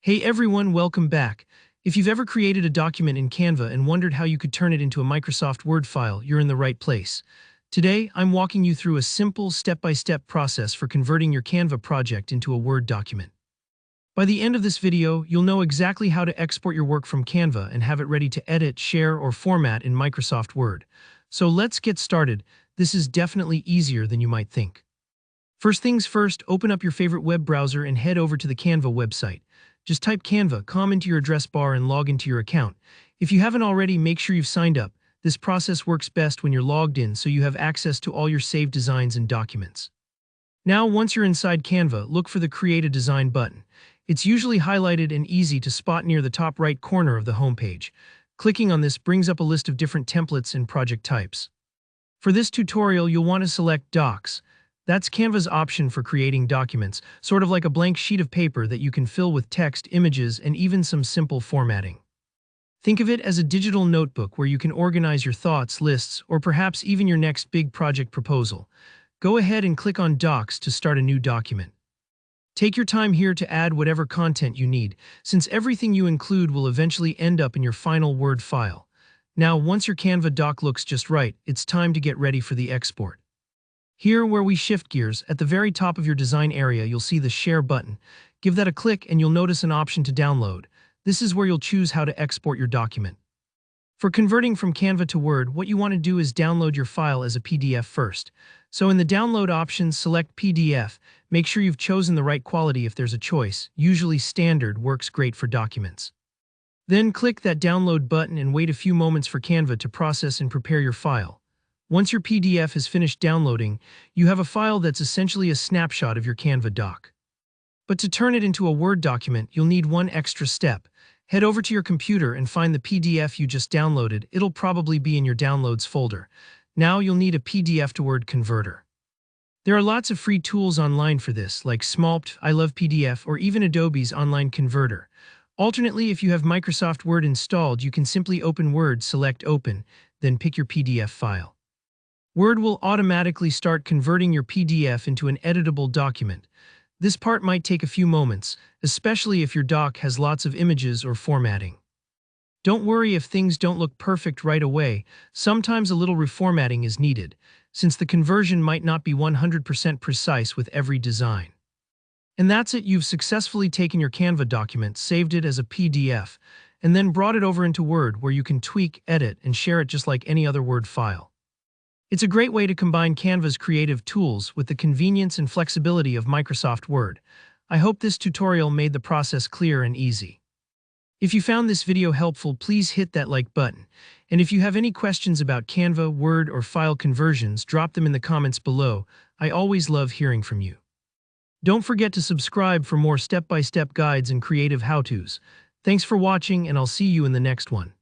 Hey everyone, welcome back. If you've ever created a document in Canva and wondered how you could turn it into a Microsoft Word file, you're in the right place. Today, I'm walking you through a simple step-by-step process for converting your Canva project into a Word document. By the end of this video, you'll know exactly how to export your work from Canva and have it ready to edit, share, or format in Microsoft Word. So let's get started. This is definitely easier than you might think. First things first, open up your favorite web browser and head over to the Canva website. Just type Canva.com into your address bar and log into your account. If you haven't already, make sure you've signed up. This process works best when you're logged in, so you have access to all your saved designs and documents. Now, once you're inside Canva, look for the Create a Design button. It's usually highlighted and easy to spot near the top right corner of the homepage. Clicking on this brings up a list of different templates and project types. For this tutorial, you'll want to select Docs. That's Canva's option for creating documents, sort of like a blank sheet of paper that you can fill with text, images, and even some simple formatting. Think of it as a digital notebook where you can organize your thoughts, lists, or perhaps even your next big project proposal. Go ahead and click on Docs to start a new document. Take your time here to add whatever content you need, since everything you include will eventually end up in your final Word file. Now, once your Canva doc looks just right, it's time to get ready for the export. Here, where we shift gears, at the very top of your design area, you'll see the Share button. Give that a click and you'll notice an option to download. This is where you'll choose how to export your document. For converting from Canva to Word, what you want to do is download your file as a PDF first. So in the download options, select PDF. Make sure you've chosen the right quality if there's a choice. Usually standard works great for documents. Then click that download button and wait a few moments for Canva to process and prepare your file. Once your PDF has finished downloading, you have a file that's essentially a snapshot of your Canva doc. But to turn it into a Word document, you'll need one extra step. Head over to your computer and find the PDF you just downloaded. It'll probably be in your Downloads folder. Now you'll need a PDF to Word converter. There are lots of free tools online for this, like Smolpt, I Love PDF, or even Adobe's online converter. Alternately, if you have Microsoft Word installed, you can simply open Word, select Open, then pick your PDF file. Word will automatically start converting your PDF into an editable document. This part might take a few moments, especially if your doc has lots of images or formatting. Don't worry if things don't look perfect right away. Sometimes a little reformatting is needed, since the conversion might not be 100% precise with every design. And that's it, you've successfully taken your Canva document, saved it as a PDF, and then brought it over into Word where you can tweak, edit, and share it just like any other Word file. It's a great way to combine Canva's creative tools with the convenience and flexibility of Microsoft Word. I hope this tutorial made the process clear and easy. If you found this video helpful, please hit that like button. And if you have any questions about Canva, Word, or file conversions, drop them in the comments below. I always love hearing from you. Don't forget to subscribe for more step-by-step guides and creative how-tos. Thanks for watching, and I'll see you in the next one.